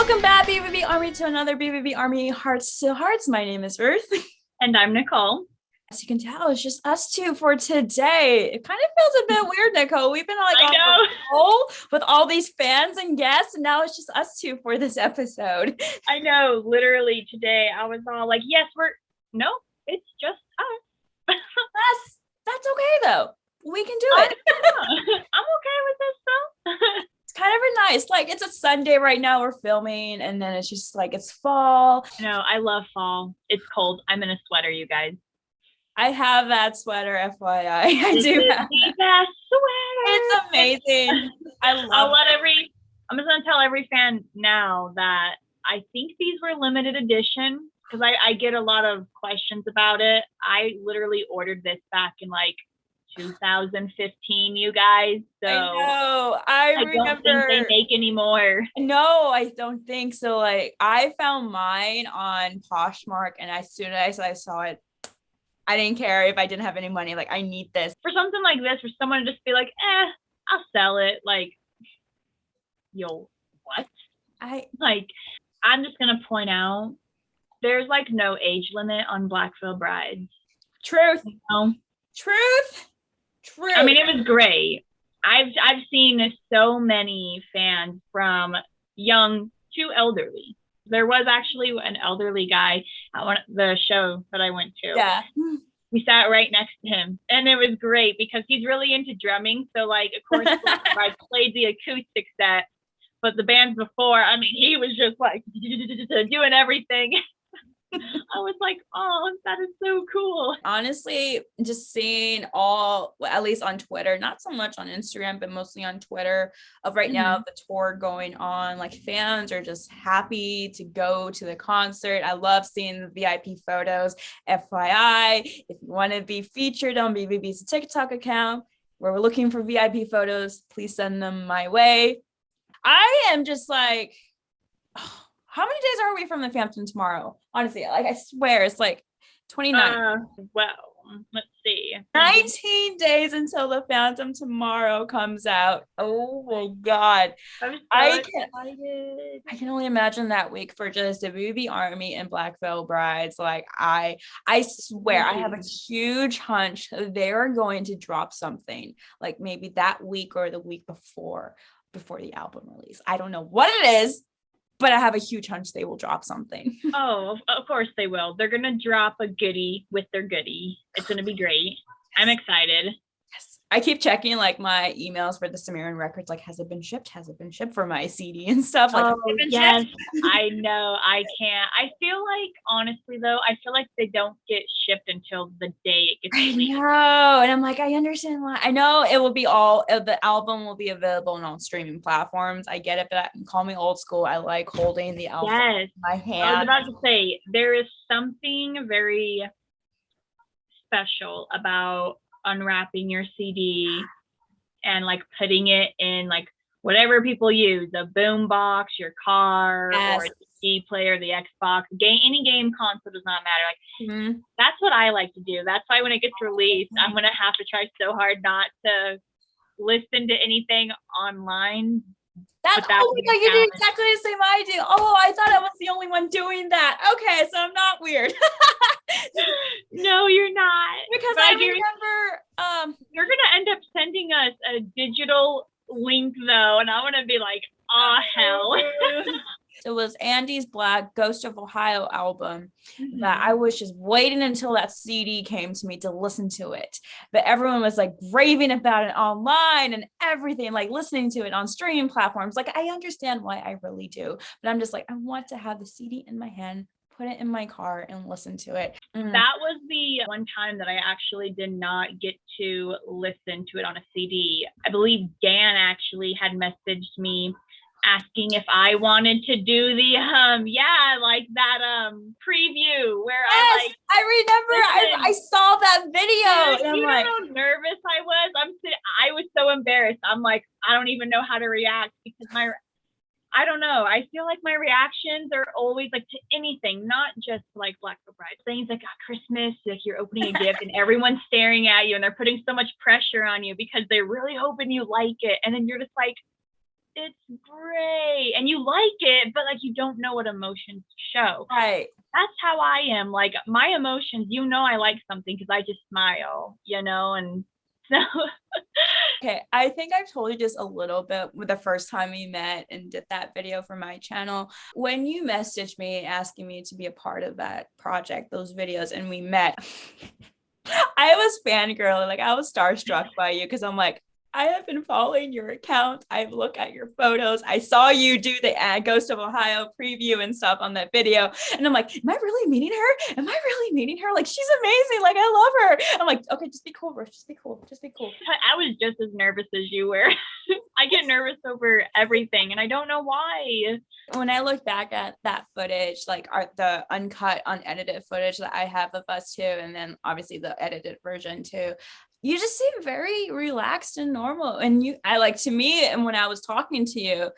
Welcome back, BVB Army, to another BVB Army Hearts to Hearts. My name is Ruth. And I'm Nicole. As you can tell, it's just us two for today. It kind of feels a bit weird, Nicole. We've been like on the roll with all these fans and guests, and now it's just us two for this episode. I know. Literally today, I was all like, "Yes, it's just us." That's okay though. We can do it. I'm okay with this though. It's kind of nice. Like, it's a Sunday right now. We're filming, and then it's just like it's fall. No, I love fall. It's cold. I'm in a sweater, you guys. I have that sweater, FYI. I do have the best sweater. It's amazing. I'm just gonna tell every fan now that I think these were limited edition because I get a lot of questions about it. I literally ordered this back in like 2015, you guys. So I know. I remember. Don't think they make anymore. No, I don't think so. Like, I found mine on Poshmark, and as soon as I saw it, I didn't care if I didn't have any money. Like, I need this. For something like this, for someone to just be like, I'll sell it. Like, yo, what? I'm just going to point out, there's like no age limit on Black Veil Brides. Truth. You know? Truth. I mean, it was great. I've seen so many fans from young to elderly. There was actually an elderly guy at the show that I went to. Yeah. We sat right next to him, and it was great because he's really into drumming. So, like, of course, I played the acoustic set, but the bands before, I mean, he was just like doing everything. I was like, oh, that is so cool. Honestly, just seeing at least on Twitter, not so much on Instagram, but mostly on Twitter, of right now the tour going on, like, fans are just happy to go to the concert. I love seeing the VIP photos. FYI, if you want to be featured on BVB's TikTok account, where we're looking for VIP photos, please send them my way. I am just like, how many days are we from the Phantom tomorrow? Honestly, like, I swear it's like 29. Well, let's see. 19 days until the Phantom tomorrow comes out. Oh my God. I can only imagine that week for just the BVB Army and Black Veil Brides. Like, I swear, I have a huge hunch they are going to drop something, like maybe that week or the week before the album release. I don't know what it is, but I have a huge hunch they will drop something. Oh, of course they will. They're going to drop a goodie with their goodie. It's going to be great. I'm excited. Yes. I keep checking like my emails for the Sumerian Records. Like, has it been shipped? Has it been shipped for my CD and stuff? Like, yes. I know. I can't. I feel like, honestly, though, they don't get shipped until the day it gets released. I know. And I'm like, I understand why. I know it will be the album will be available on all streaming platforms. I get it, but call me old school. I like holding the album in my hand. I was about to say, there is something very special about unwrapping your CD and like putting it in like whatever people use, a boom box, your car, or the CD player, the Xbox, any game console, does not matter. Like, that's what I like to do. That's why when it gets released, I'm gonna have to try so hard not to listen to anything online. You do exactly the same I do. Oh, I thought I was the only one doing that. Okay, so I'm not weird. No, you're not. Because I remember you're gonna end up sending us a digital link though, and I'm gonna be like, oh hell. It was Andy's Black Ghost of Ohio album that I was just waiting until that CD came to me to listen to it. But everyone was like raving about it online and everything, like listening to it on streaming platforms. Like, I understand why, I really do. But I'm just like, I want to have the CD in my hand, put it in my car and listen to it. That was the one time that I actually did not get to listen to it on a CD. I believe Dan actually had messaged me asking if I wanted to do the preview where I remember I saw that video. And you know how nervous I was? I was so embarrassed. I'm like, I don't even know how to react because I don't know. I feel like my reactions are always like to anything, not just like Black Veil Bride. Things like Christmas, like you're opening a gift and everyone's staring at you and they're putting so much pressure on you because they're really hoping you like it. And then you're just like, it's great. And you like it, but like you don't know what emotions to show. Right. That's how I am. Like my emotions, I like something because I just smile, and so. Okay, I think I've told you just a little bit with the first time we met and did that video for my channel. When you messaged me asking me to be a part of that project, those videos, and we met, I was fangirling, like I was starstruck by you because I'm like, I have been following your account. I've looked at your photos. I saw you do the Ghost of Ohio preview and stuff on that video. And I'm like, am I really meeting her? Am I really meeting her? Like, she's amazing. Like, I love her. I'm like, okay, just be cool, Rich. Just be cool. Just be cool. I was just as nervous as you were. I get nervous over everything and I don't know why. When I look back at that footage, like the uncut, unedited footage that I have of us too, and then obviously the edited version too, you just seem very relaxed and normal. And to me, and when I was talking to you,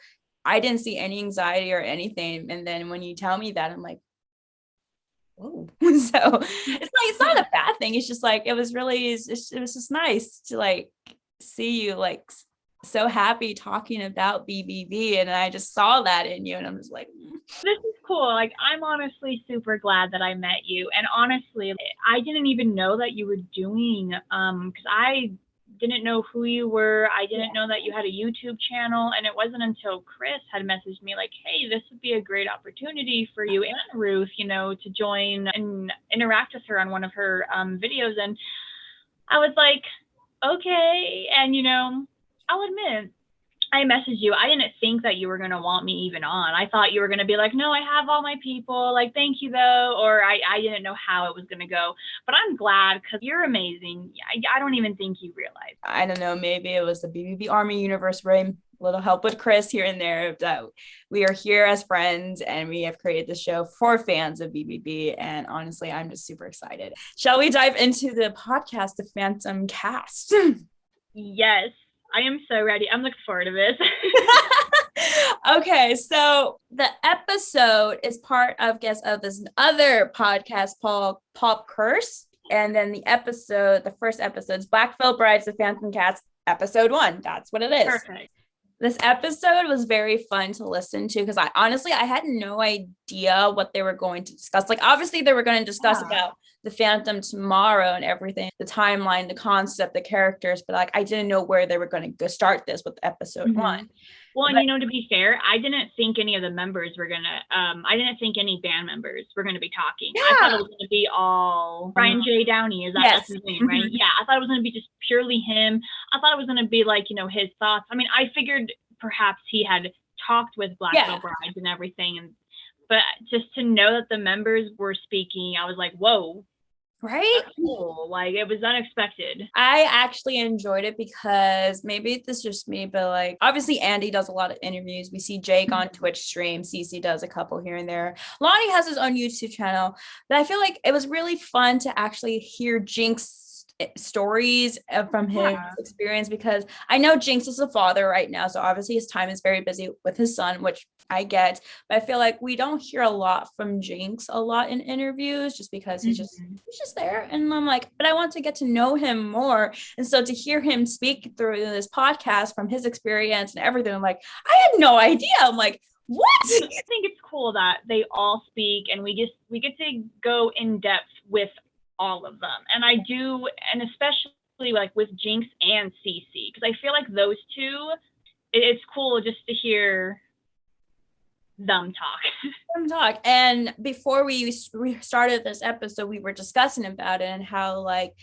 I didn't see any anxiety or anything. And then when you tell me that, I'm like, whoa. So it's not a bad thing. It's just like, it was just nice to like see you like so happy talking about BVB, and I just saw that in you, and I'm just like, this is cool. Like, I'm honestly super glad that I met you. And honestly, I didn't even know that you were doing, because I didn't know who you were. I didn't know that you had a YouTube channel. And it wasn't until Chris had messaged me like, hey, this would be a great opportunity for you and Ruth, to join and interact with her on one of her videos. And I was like, okay. And, I'll admit, I messaged you. I didn't think that you were going to want me even on. I thought you were going to be like, no, I have all my people. Like, thank you, though. Or I didn't know how it was going to go. But I'm glad because you're amazing. I don't even think you realize. I don't know. Maybe it was the BVB Army universe, right? Little help with Chris here and there. That we are here as friends and we have created the show for fans of BVB. And honestly, I'm just super excited. Shall we dive into the podcast, the Phantomcast? Yes. I am so ready. I'm looking forward to this. Okay, so the episode is part of this other podcast called Pop Curse. And then the first episode is Black Veil Brides, the Phantomcast, episode 1. That's what it is. Perfect. This episode was very fun to listen to because I had no idea what they were going to discuss. Like, obviously they were going to discuss about the Phantom tomorrow and everything, the timeline, the concept, the characters, but like I didn't know where they were going to start this with episode 1. Well, and to be fair, I didn't think any of the members were gonna. I didn't think any band members were gonna be talking. Yeah. I thought it was gonna be all Brian J. Downey. That's his name, right? Yeah, I thought it was gonna be just purely him. I thought it was gonna be like his thoughts. I mean, I figured perhaps he had talked with Black Veil Brides and everything, but just to know that the members were speaking, I was like, whoa. Right? That's cool. Like, it was unexpected. I actually enjoyed it because maybe this is just me, but like obviously Andy does a lot of interviews. We see Jake on Twitch stream. Cece does a couple here and there. Lonnie has his own YouTube channel, but I feel like it was really fun to actually hear Jinx stories from his experience, because I know Jinx is a father right now, so obviously his time is very busy with his son, which I get, but I feel like we don't hear a lot from Jinx a lot in interviews just because he's just there, and I'm like, but I want to get to know him more. And so to hear him speak through this podcast from his experience and everything, I'm like, I had no idea. I'm like, what? I think it's cool that they all speak and we get to go in depth with all of them. And I do, and especially like with Jinx and Cece, because I feel like those two, it's cool just to hear them talk. And before we started this episode, we were discussing about it and how like,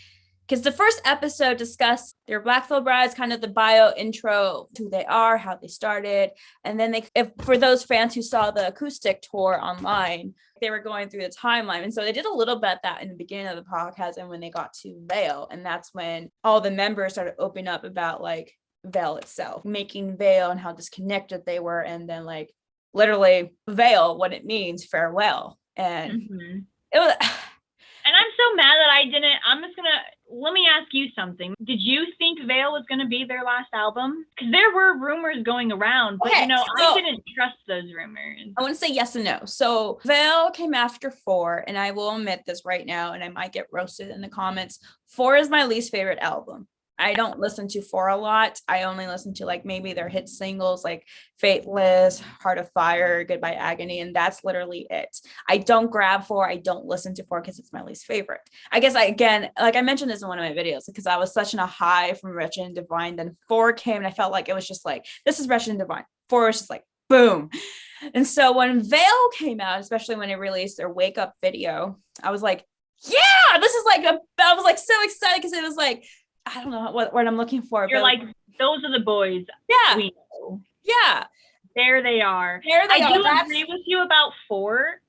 because the first episode discussed their Black Veil Brides, kind of the bio intro, who they are, how they started. And then for those fans who saw the acoustic tour online, they were going through the timeline. And so they did a little bit of that in the beginning of the podcast and when they got to Veil. And that's when all the members started opening up about like Veil itself, making Veil and how disconnected they were. And then like literally Veil, what it means, farewell. And it was... And I'm so mad that let me ask you something. Did you think Veil was going to be their last album? Because there were rumors going around, but I didn't trust those rumors. I want to say yes and no. So Veil came after 4, and I will admit this right now, and I might get roasted in the comments. 4 is my least favorite album. I don't listen to Four a lot. I only listen to like maybe their hit singles like Fateless, Heart of Fire, Goodbye Agony, and that's literally it. I don't grab Four. I don't listen to Four because it's my least favorite. I guess again, like I mentioned this in one of my videos, because I was such in a high from Wretched and Divine. Then Four came and I felt like it was just like, this is Wretched and Divine. Four was just like, boom. And so when Veil came out, especially when it released their Wake Up video, I was like, yeah, this is like I was like so excited because it was like, I don't know what I'm looking for. You're like, those are the boys. Yeah. We know. Yeah. There they are. I do agree with you about Four.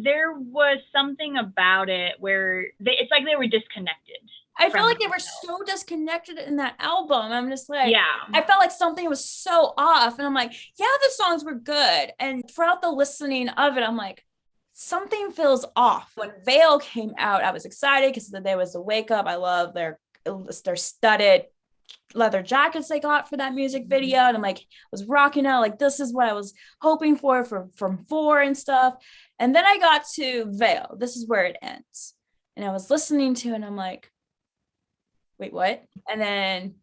There was something about it where it's like they were disconnected. I feel like they were so disconnected in that album. I'm just like, yeah. I felt like something was so off. And I'm like, yeah, the songs were good. And throughout the listening of it, I'm like, something feels off. When Veil came out, I was excited because there was a Wake Up. I love their studded leather jackets they got for that music video. And I'm like, was rocking out. Like, this is what I was hoping for from Four and stuff. And then I got to Veil. This is where it ends. And I was listening to it and I'm like, wait, what? And then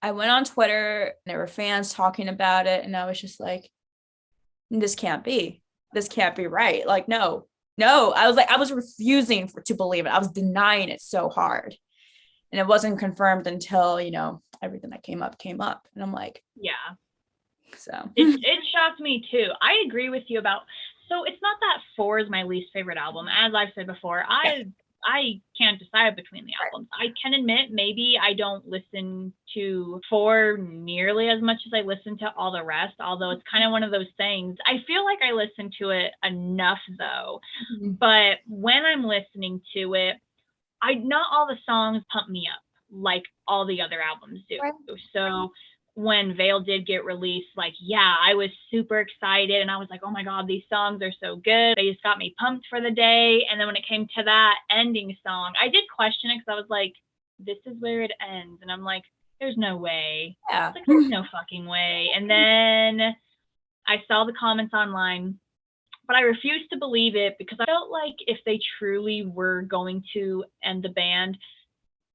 I went on Twitter and there were fans talking about it. And I was just like, this can't be right. Like, no. I was like, I was refusing to believe it. I was denying it so hard. And it wasn't confirmed until, everything that came up. And I'm like, yeah. So it shocked me too. I agree with you about, so it's not that Four is my least favorite album. As I've said before, I can't decide between the albums. I can admit maybe I don't listen to Four nearly as much as I listen to all the rest, although it's kind of one of those things. I feel like I listen to it enough though, but when I'm listening to it, not all the songs pump me up like all the other albums do. Right. So when Veil did get released, like, yeah, I was super excited and I was like, oh my God, these songs are so good. They just got me pumped for the day. And then when it came to that ending song, I did question it because I was like, this is where it ends. And I'm like, there's no way. Yeah. Like, there's no fucking way. And then I saw the comments online, but I refused to believe it because I felt like if they truly were going to end the band,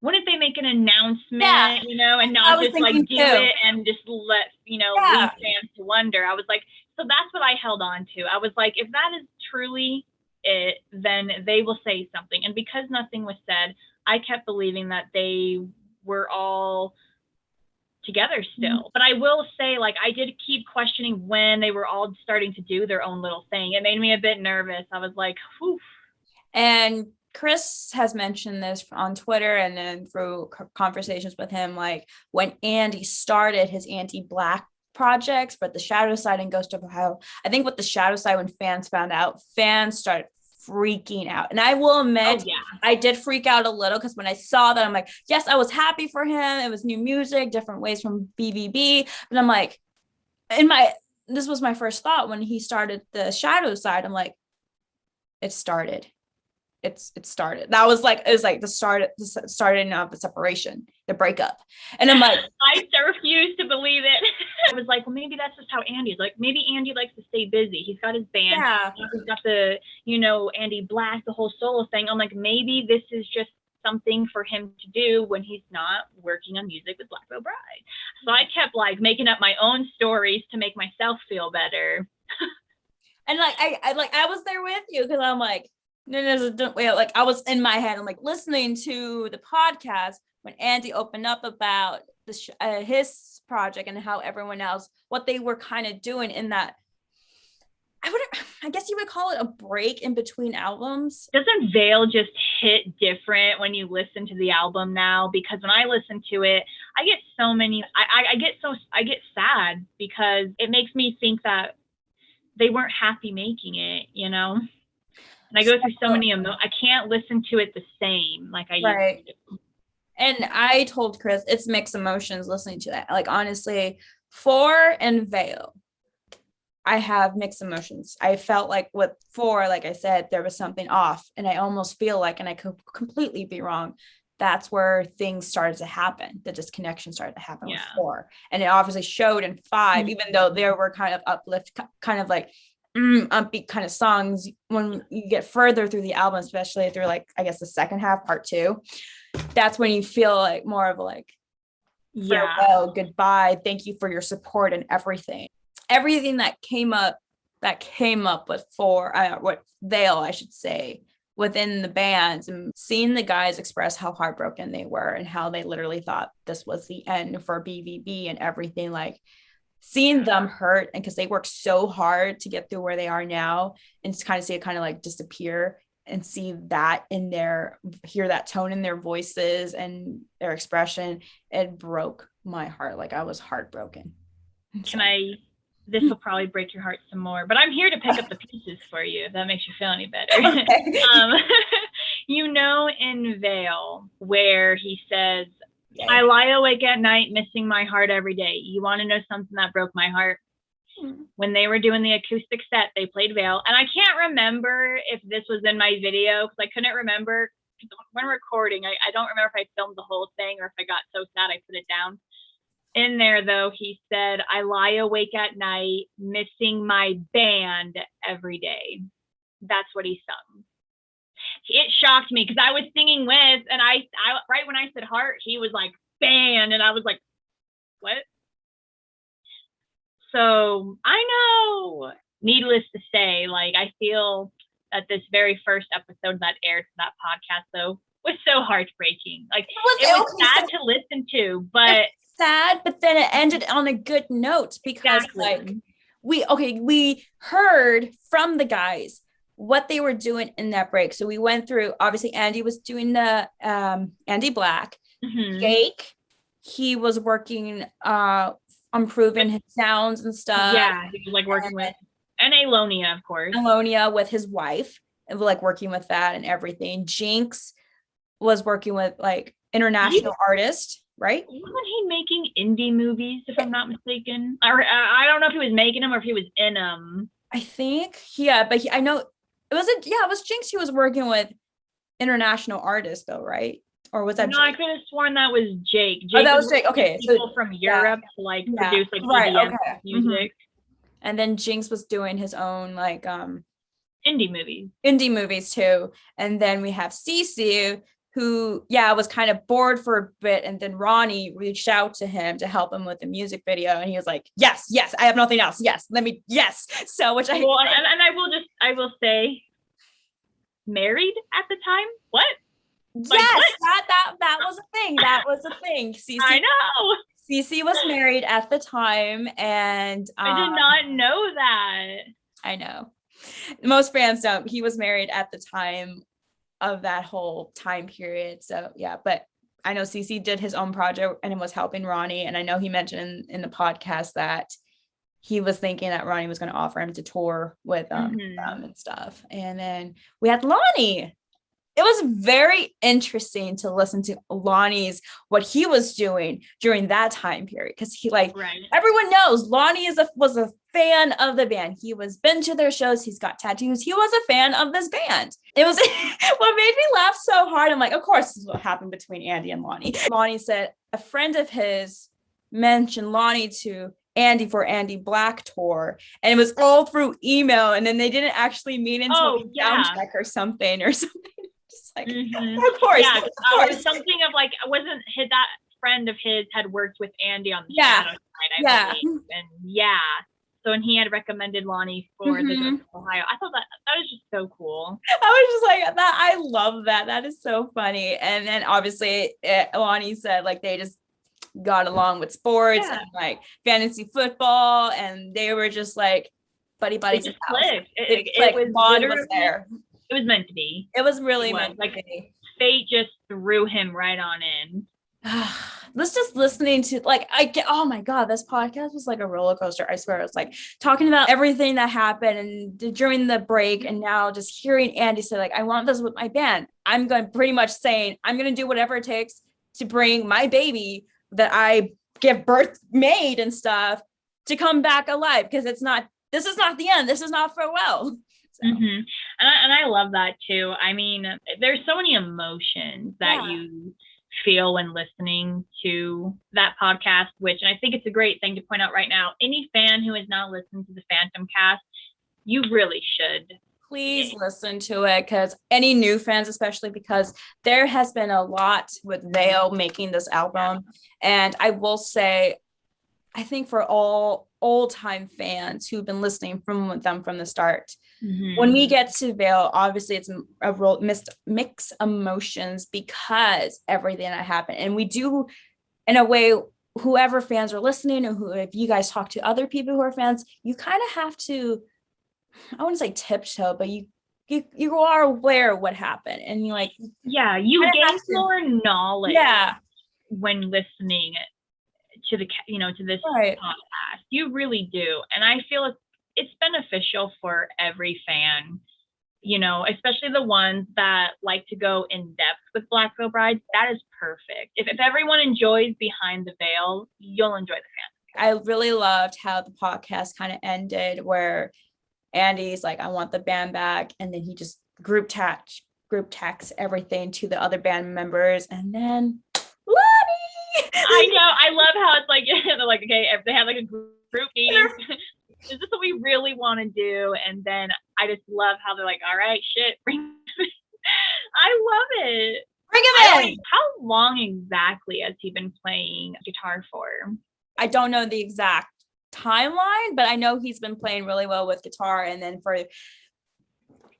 wouldn't they make an announcement, and not just like do it and just let, leave fans to wonder. I was like, so that's what I held on to. I was like, if that is truly it, then they will say something. And because nothing was said, I kept believing that they were all together still. But I will say, like, I did keep questioning when they were all starting to do their own little thing. It made me a bit nervous. I was like, whew. And Chris has mentioned this on Twitter and then through conversations with him, like when Andy started his anti-Black projects, but the Shadow Side and Ghost of Ohio, I think with the Shadow Side, when fans found out, fans started freaking out. And I will admit, I did freak out a little because when I saw that, I'm like, yes, I was happy for him. It was new music, different ways from BVB. But I'm like, this was my first thought when he started the Shadow Side. I'm like, it started. It started. That was like, it was like the starting of the separation, the breakup. And I'm like, I refuse to believe it. I was like, well, maybe that's just how Andy's like. Maybe Andy likes to stay busy. He's got his band. Yeah. He's got the, Andy Black, the whole solo thing. I'm like, maybe this is just something for him to do when he's not working on music with Black Veil Bride. So I kept like making up my own stories to make myself feel better. And like, I was there with you because I'm like, like I was in my head, I'm like listening to the podcast when Andy opened up about his project and how everyone else, what they were kind of doing in that, I guess you would call it a break in between albums. Doesn't Veil just hit different when you listen to the album now? Because when I listen to it, I get so many, I get sad because it makes me think that they weren't happy making it, And I go through so many I can't listen to it the same like I used to. And I told Chris, it's mixed emotions listening to that. Like, honestly, Four and Veil, I have mixed emotions. I felt like with Four, like I said, there was something off. And I almost feel like, and I could completely be wrong, that's where things started to happen. The disconnection started to happen with Four. And it obviously showed in Five, even though there were kind of uplift, kind of like, upbeat kind of songs. When you get further through the album, especially through like I guess the second half, part 2, that's when you feel like more of like Yeah. farewell, goodbye, thank you for your support and everything that came up with what Vale, I should say, within the bands, and seeing the guys express how heartbroken they were and how they literally thought this was the end for BVB and everything, like seeing them hurt, and because they worked so hard to get through where they are now, and to kind of see it kind of like disappear, and see that hear that tone in their voices and their expression, it broke my heart. Like I was heartbroken. This will probably break your heart some more, but I'm here to pick up the pieces for you, if that makes you feel any better. Okay. In Vale, where he says, okay, I lie awake at night missing my heart every day. You want to know something that broke my heart? When they were doing the acoustic set, they played Vale, and I can't remember if this was in my video because I couldn't remember when recording. I don't remember if I filmed the whole thing or if I got so sad I put it down. In there, though, he said, I lie awake at night missing my band every day. That's what he sung. It shocked me because I was singing with, and I right when I said heart, he was like band, and I was like, what? So I know, needless to say, like I feel that this very first episode that aired for that podcast, though, was so heartbreaking. Like it was sad to listen to, but sad, but then it ended on a good note because like we heard from the guys what they were doing in that break. So we went through, obviously Andy was doing the Andy Black. Jake, he was working improving his sounds and stuff. Yeah, he was like working with Alonia, of course. Alonia with his wife, and like working with that and everything. Jinx was working with like international artists, right? Wasn't he making indie movies, if I'm not mistaken? Or I don't know if he was making them or if he was in them. I think, but I know it was Jinx. He was working with international artists, though, right? Or was that? No, Jake? I could have sworn that was Jake. That was Jake. Okay, people from Europe to like produce like EDM music. And then Jinx was doing his own like indie movies too. And then we have Cece, who was kind of bored for a bit, and then Ronnie reached out to him to help him with the music video, and he was like, yes, I have nothing else, so which I will say, married at the time. What? Yes, what? that was a thing. Cece, I know. Cece was married at the time, and I did not know that. I know. Most fans don't. He was married at the time of that whole time period. So yeah, but I know Cece did his own project and was helping Ronnie. And I know he mentioned in the podcast that he was thinking that Ronnie was going to offer him to tour with them and stuff. And then we had Lonnie. It was very interesting to listen to Lonnie's, what he was doing during that time period. Cause he everyone knows Lonnie was a fan of the band. He was been to their shows. He's got tattoos. He was a fan of this band. It was what made me laugh so hard. I'm like, of course, this is what happened between Andy and Lonnie. Lonnie said a friend of his mentioned Lonnie to Andy for Andy Black tour, and it was all through email, and then they didn't actually meet until sound check or something. Just like, of course, it was something of like, wasn't that friend of his had worked with Andy on the Shadow side, I believe, and so when he had recommended Lonnie for the Ohio, I thought that was just so cool. I was just like, that. I love that. That is so funny. And then obviously Lonnie said like they just got along with sports and like fantasy football, and they were just like buddies. It clicked. It was bond was there. It was meant to be. It was really meant to be. Fate just threw him right on in. Just listening to oh my god, this podcast was like a roller coaster. I swear, it's like talking about everything that happened and during the break, and now just hearing Andy say like, I want this with my band. I'm going pretty much saying I'm going to do whatever it takes to bring my baby that I give birth made and stuff to come back alive, because this is not the end. This is not farewell. So. And I love that too. I mean, there's so many emotions that you feel when listening to that podcast, and I think it's a great thing to point out right now. Any fan who has not listened to the Phantomcast, you really should. please listen to it, because any new fans, especially because there has been a lot with Veil making this album. And I will say, I think for all old-time fans who've been listening from them from the start, when we get to Veil, obviously it's a real mixed emotions because everything that happened. And we do, in a way, whoever fans are listening, or who, if you guys talk to other people who are fans, you kind of have to, I wouldn't say tiptoe, but you are aware of what happened, and you like, you gain more knowledge when listening to the to this podcast. You really do, and I feel it's beneficial for every fan, especially the ones that like to go in depth with Black Veil Brides. That is perfect. If everyone enjoys Behind the Veil, you'll enjoy the fan. I really loved how the podcast kind of ended, where Andy's like, I want the band back, and then he just group text everything to the other band members, and then Lonnie. I know. I love how it's like, they're like, okay, if they have like a group meeting, is this what we really want to do? And then I just love how they're like, all right, shit, bring it. I love it. Bring him in. How long exactly has he been playing guitar for? I don't know the exact timeline, but I know he's been playing really well with guitar. And then for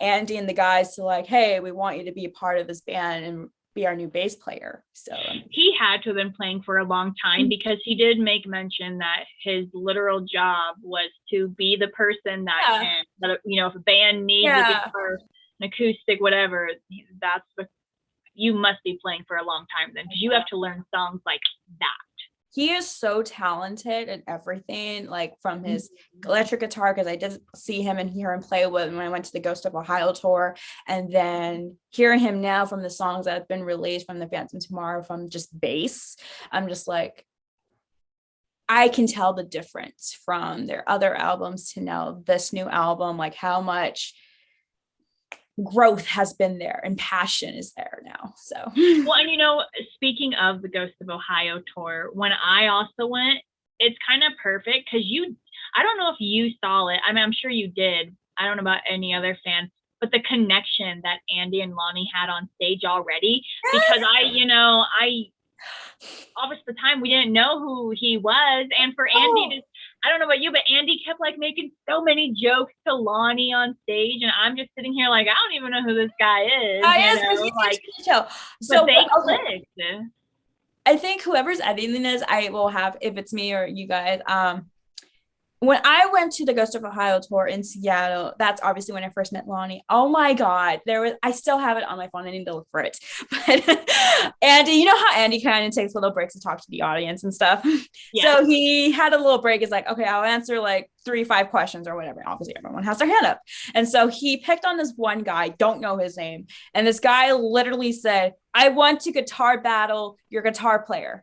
Andy and the guys to like, hey, we want you to be a part of this band and be our new bass player. So he had to have been playing for a long time, because he did make mention that his literal job was to be the person that can, if a band needs a guitar, an acoustic, whatever, you must be playing for a long time then, because you have to learn songs like that. He is so talented in everything, like from his electric guitar, because I did see him and hear him play when I went to the Ghost of Ohio tour, and then hearing him now from the songs that have been released from the Phantom Tomorrow, from just bass, I'm just like, I can tell the difference from their other albums to now this new album, like how much growth has been there and passion is there now. So well, and speaking of the Ghost of Ohio tour, when I also went, it's kind of perfect because I don't know if you saw it. I mean, I'm sure you did. I don't know about any other fans, but the connection that Andy and Lonnie had on stage already, because I obviously at the time we didn't know who he was, and for Andy to, I don't know about you, but Andy kept like making so many jokes to Lonnie on stage, and I'm just sitting here like, I don't even know who this guy is. So they clicked. I think whoever's editing this, I will have, if it's me or you guys, when I went to the Ghost of Ohio tour in Seattle, that's obviously when I first met Lonnie. Oh my God, I still have it on my phone. I need to look for it. But Andy, you know how Andy kind of takes little breaks to talk to the audience and stuff. Yeah. So he had a little break. It's like, okay, I'll answer like 3-5 questions or whatever. Obviously, everyone has their hand up. And so he picked on this one guy, don't know his name. And this guy literally said, I want to guitar battle your guitar player.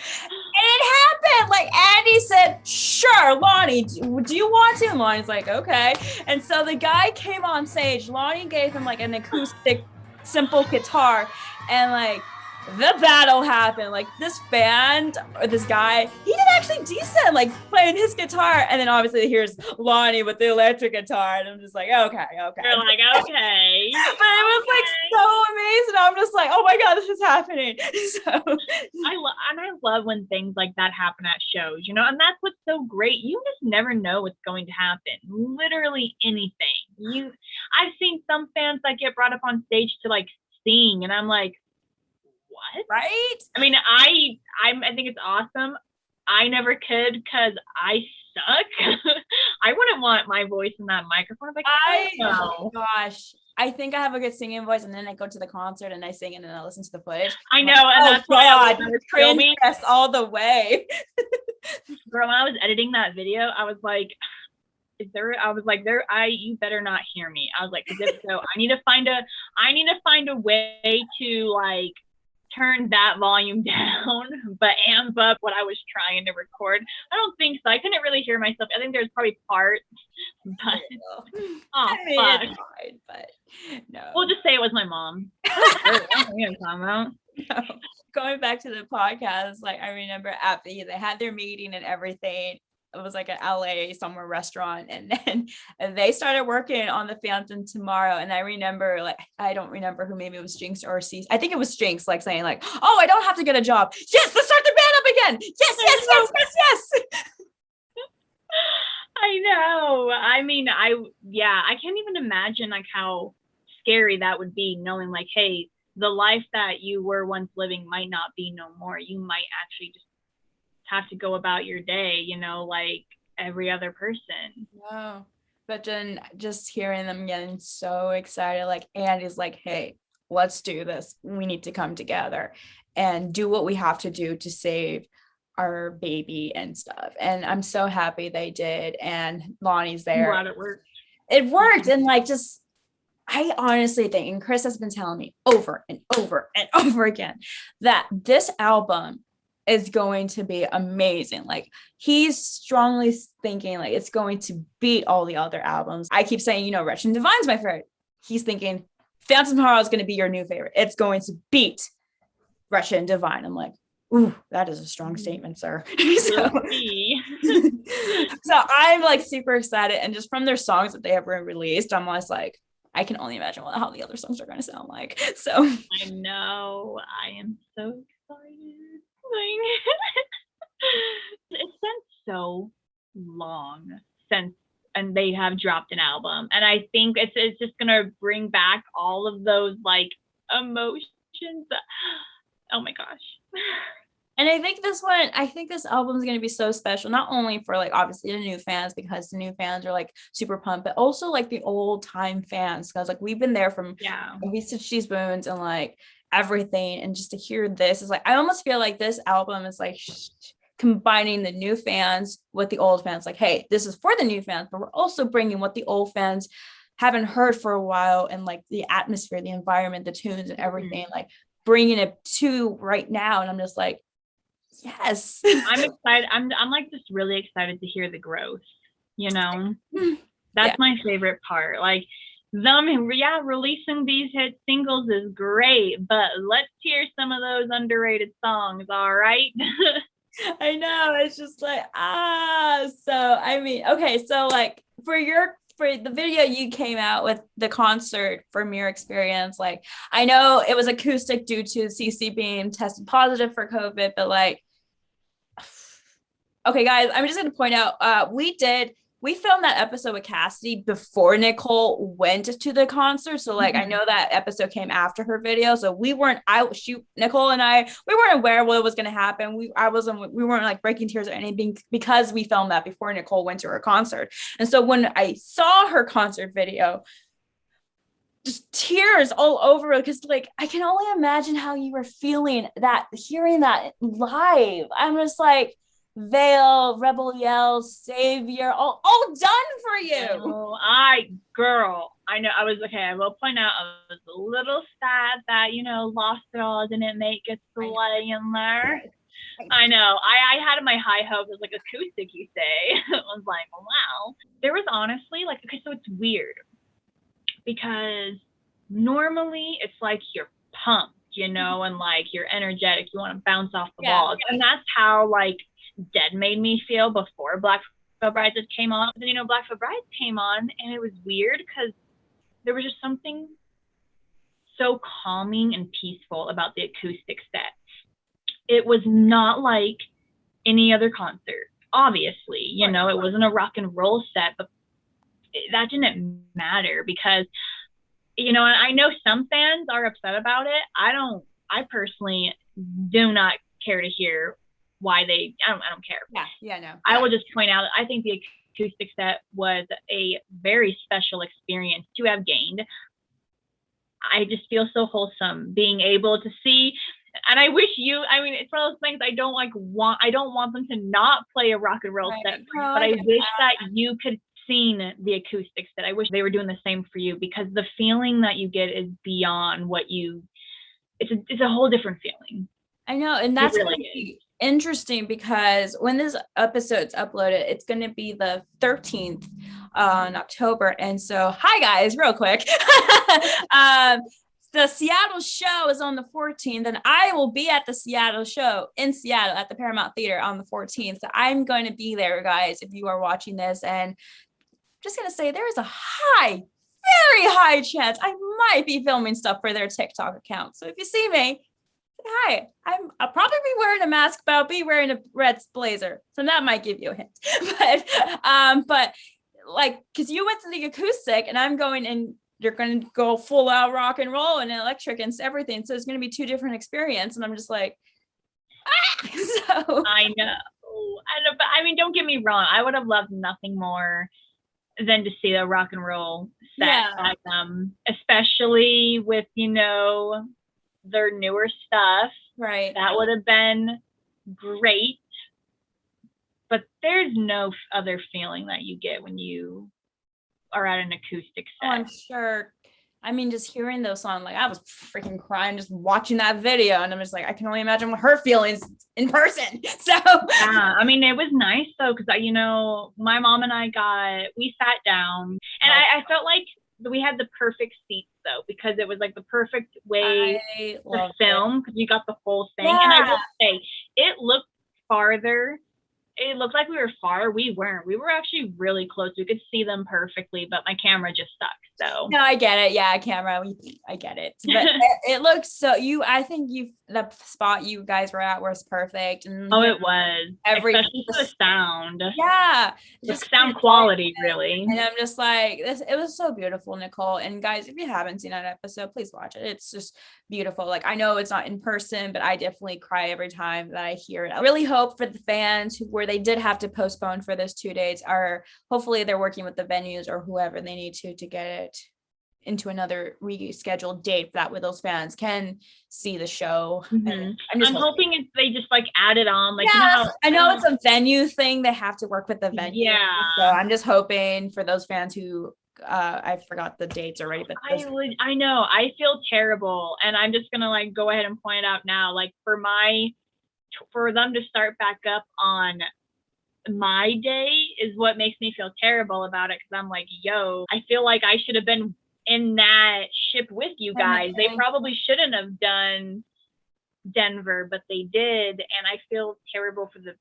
And it happened. Like Andy said, sure, Lonnie, do you want to? And Lonnie's like, okay. And so the guy came on stage. Lonnie gave him like an acoustic, simple guitar. And like the battle happened. Like this band or this guy, he did actually decent, like playing his guitar. And then obviously here's Lonnie with the electric guitar. And I'm just like, okay. You're like, okay. But it was like so amazing. I'm just like, oh my God, this is happening. So I love when things like that happen at shows, and that's what's so great. You just never know what's going to happen. Literally anything. I've seen some fans that get brought up on stage to like sing, and I'm like, what? Right? I mean, I think it's awesome. I never could because I suck. I wouldn't want my voice in that microphone. Like, oh gosh, I think I have a good singing voice, and then I go to the concert and I sing it and I listen to the footage. I know, and that's why I was cringe all the way. Girl, when I was editing that video, I was like, you better not hear me. I was like, if so, I need to find a way to like turn that volume down, but amp up what I was trying to record. I don't think so. I couldn't really hear myself. I think there's probably parts, but fuck. But no. We'll just say it was my mom. I don't know what I'm talking about. No. Going back to the podcast, like I remember after they had their meeting and everything, it was like an LA somewhere restaurant, and then they started working on the Phantom tomorrow. And I remember, like, I don't remember who, maybe it was Jinx or C. I think it was Jinx, like saying like, "Oh, I don't have to get a job. Yes, let's start the band up again. Yes, yes, yes, yes, yes." I know. I mean, I can't even imagine like how scary that would be, knowing like, hey, the life that you were once living might not be no more. You might actually just have to go about your day, like every other person. Wow. But then just hearing them getting so excited, like Andy's like, "Hey, let's do this. We need to come together and do what we have to do to save our baby and stuff." And I'm so happy they did. And Lonnie's I'm there. glad it worked. It worked. And like, just, I honestly think, and Chris has been telling me over and over and over again, that this album is going to be amazing. Like, he's strongly thinking like it's going to beat all the other albums. I keep saying, Wretched and Divine's my favorite. He's thinking Phantom Horror is going to be your new favorite. It's going to beat Wretched and Divine. I'm like, ooh, that is a strong statement, sir. So I'm like super excited. And just from their songs that they have released, I'm almost like, I can only imagine how the other songs are going to sound like. So I know. I am so excited. It's been so long since and they have dropped an album, and I think it's just gonna bring back all of those like emotions. Oh my gosh. And I think this album is going to be so special, not only for like obviously the new fans, because the new fans are like super pumped, but also like the old time fans, because like we've been there from we stitched these bones and like everything, and just to hear this is like, I almost feel like this album is like combining the new fans with the old fans. Like, hey, this is for the new fans, but we're also bringing what the old fans haven't heard for a while, and like the atmosphere, the environment, the tunes and everything, like bringing it to right now. And I'm just like, yes. I'm excited. I'm like just really excited to hear the growth, That's my favorite part. Like them, releasing these hit singles is great, but let's hear some of those underrated songs, all right? I know, it's just like, so I mean, okay, so like for the video you came out with, the concert from your experience, like I know it was acoustic due to CC being tested positive for COVID, but like, okay guys, I'm just gonna point out, we filmed that episode with Cassidy before Nicole went to the concert. So like, I know that episode came after her video. So Nicole and I, we weren't aware what was going to happen. We weren't like breaking tears or anything, because we filmed that before Nicole went to her concert. And so when I saw her concert video, just tears all over, because like, I can only imagine how you were feeling that, hearing that live. I'm just like, Veil, Rebel Yell, Savior, all done for you. Oh, girl, I know. I was okay. I will point out, I was a little sad that Lost It All didn't make its way in there. I know. I had my high hopes. It was like acoustic, you say. It was like, wow. There was honestly like, okay, so it's weird because normally it's like you're pumped, and like you're energetic. You want to bounce off the walls, and that's how like Dead made me feel before Black Veil Brides came on. But then, Black Veil Brides came on, and it was weird because there was just something so calming and peaceful about the acoustic set. It was not like any other concert, obviously. It wasn't a rock and roll set, but that didn't matter because, I know some fans are upset about it. I personally do not care to hear why I don't care. No. I will just point out, I think the acoustic set was a very special experience to have gained. I just feel so wholesome being able to see, and I wish it's one of those things, I don't want them to not play a rock and roll set for you, but I wish that you could seen the acoustic set. I wish they were doing the same for you, because the feeling that you get is beyond it's a whole different feeling. I know, and that's really interesting, because when this episode's uploaded, it's going to be the 13th on October. And so, hi guys, real quick. the Seattle show is on the 14th, and I will be at the Seattle show in Seattle at the Paramount Theater on the 14th. So I'm going to be there, guys, if you are watching this. And I'm just going to say there is a very high chance I might be filming stuff for their TikTok account. So if you see me, hi, I'll probably be wearing a mask, but I'll be wearing a red blazer. So that might give you a hint. But like, because you went to the acoustic and I'm going and you're going to go full out rock and roll and electric and everything. So it's going to be two different experiences. And I'm just like, so I know. But I mean, don't get me wrong. I would have loved nothing more than to see a rock and roll set by them, especially with, their newer stuff. Right. That would have been great. But there's no other feeling that you get when you are at an acoustic set. Oh, I'm sure. I mean, just hearing those songs, like I was freaking crying just watching that video, and I'm just like, I can only imagine what her feelings in person. So yeah, I mean, it was nice though, because my mom and we sat down, and I felt like we had the perfect seats though, because it was like the perfect way to film, because you got the whole thing. Yeah. And I will say, it looked farther. It looked like we were far. We weren't. We were actually really close. We could see them perfectly, but my camera just sucked. So no, I get it. Yeah, camera. I get it. But it looks so. I think the spot you guys were at was perfect. And it was especially for the sound. Yeah, just sound quality, really. And I'm just like, this. It was so beautiful, Nicole. And guys, if you haven't seen that episode, please watch it. It's just beautiful. Like, I know it's not in person, but I definitely cry every time that I hear it. I really hope for the fans where they did have to postpone for those 2 days, or hopefully they're working with the venues or whoever they need to get it into another rescheduled date, that way those fans can see the show. Mm-hmm. I'm hoping if they just like add it on, like, I know it's a venue thing, they have to work with the venue. Yeah. So I'm just hoping for those fans who I forgot the dates already, but I know, I feel terrible, and I'm just gonna like go ahead and point out now, like for them to start back up on my day is what makes me feel terrible about it, because I'm like, I feel like I should have been in that ship with you guys. They probably shouldn't have done Denver, but they did, and I feel terrible for the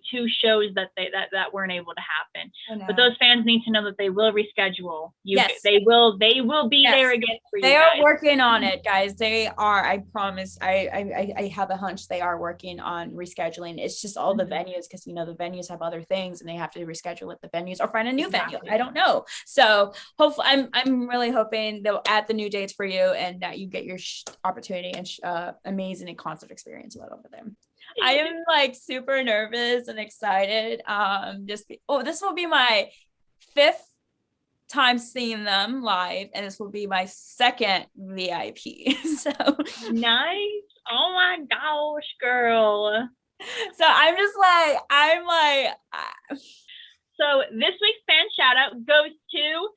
two shows that weren't able to happen. But those fans need to know that they will reschedule. Yes, they will be there again for you. They are working on it, guys. They are. I promise. I have a hunch they are working on rescheduling. It's just all the venues, because the venues have other things and they have to reschedule at the venues or find a new venue. I don't know. So hopefully, I'm really hoping they'll add the new dates for you and that you get your opportunity and amazing concert experience over them. I am like super nervous and excited. This will be my 5th time seeing them live, and this will be my 2nd VIP. So nice. Oh my gosh, girl. So so this week's fan shout out goes to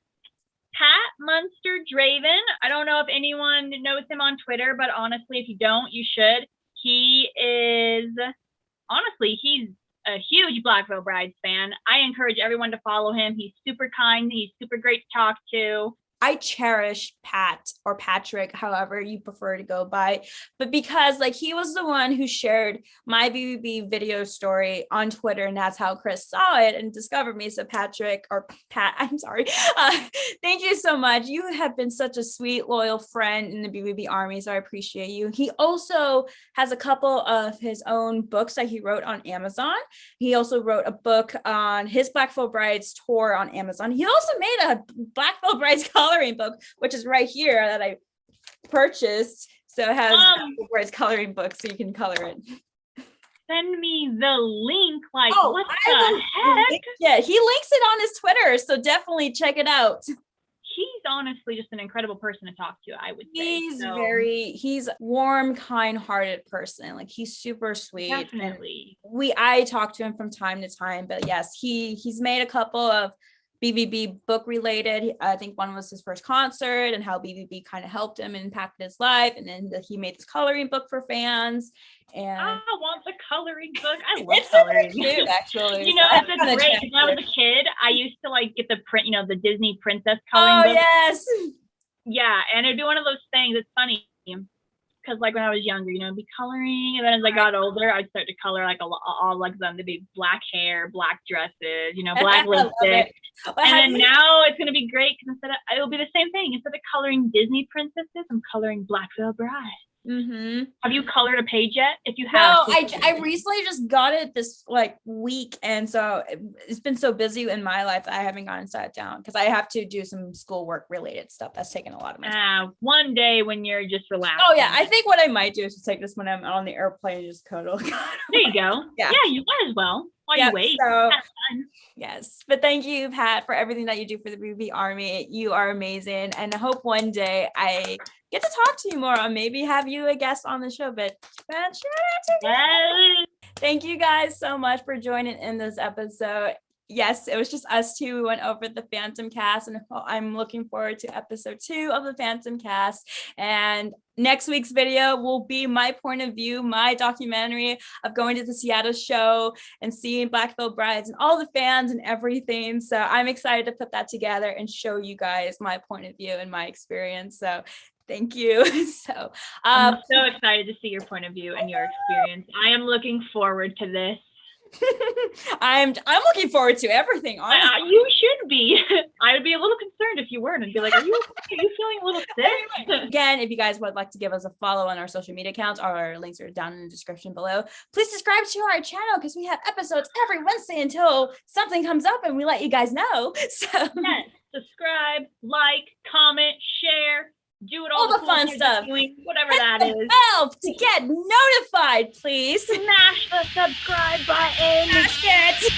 Pat Munster Draven. I don't know if anyone knows him on Twitter, but honestly, if you don't, you should. He's a huge Black Veil Brides fan. I encourage everyone to follow him. He's super kind. He's super great to talk to. I cherish Pat or Patrick, however you prefer to go by, but because like he was the one who shared my BVB video story on Twitter, and that's how Chris saw it and discovered me. So Patrick or Pat, I'm sorry. Thank you so much. You have been such a sweet, loyal friend in the BVB army, so I appreciate you. He also has a couple of his own books that he wrote on Amazon. He also wrote a book on his Black Veil Brides tour on Amazon. He also made a Black Veil Brides coloring book, which is right here, that I purchased. So it has Brides coloring book, so you can color it. Send me the link. Like, what the heck? Yeah, he links it on his Twitter, so definitely check it out. He's honestly just an incredible person to talk to, I would say. He's warm, kind-hearted person. Like, he's super sweet. Definitely. I talk to him from time to time, but yes, he's made a couple of BVB book related. I think one was his first concert and how BVB kind of helped him and impacted his life. And then he made this coloring book for fans. And I want the coloring book. I love coloring. Cute, actually. It's great. When I was a kid, I used to like get the print, the Disney princess coloring book. Oh, yes. Yeah, and it'd be one of those things. It's funny because like when I was younger, you know, I'd be coloring, and then as I got older, I'd start to color like all like them to be black hair, black dresses, you know, black lipstick. And then now it's gonna be great because it'll be the same thing. Instead of coloring Disney princesses, I'm coloring Black Veil Bride. Mm-hmm. Have you colored a page yet? If you have, no, I recently just got it this like week, and so it's been so busy in my life that I haven't gotten sat down because I have to do some schoolwork related stuff that's taken a lot of my time. One day when you're just relaxed. Oh yeah, I think what I might do is just take this when I'm on the airplane and just cuddle. There you go. Yeah, you might as well while you wait. So, yes, but thank you, Pat, for everything that you do for the BVB Army. You are amazing, and I hope one day I get to talk to you more or maybe have you a guest on the show. But thank you guys so much for joining in this episode. Yes, it was just us two. We went over the Phantomcast, and I'm looking forward to episode 2 of the Phantomcast. And next week's video will be my point of view, my documentary of going to the Seattle show and seeing Black Veil Brides and all the fans and everything. So I'm excited to put that together and show you guys my point of view and my experience. So thank you. So I'm so excited to see your point of view and your experience. I am looking forward to this. I'm looking forward to everything. You should be. I would be a little concerned if you weren't and be like, are you feeling a little sick? Again, if you guys would like to give us a follow on our social media accounts, our links are down in the description below. Please subscribe to our channel because we have episodes every Wednesday until something comes up and we let you guys know. So yes, subscribe, like, comment, share. Do it all the fun stuff. Whatever that is. Bell to get notified, please. Smash the subscribe button. Smash it.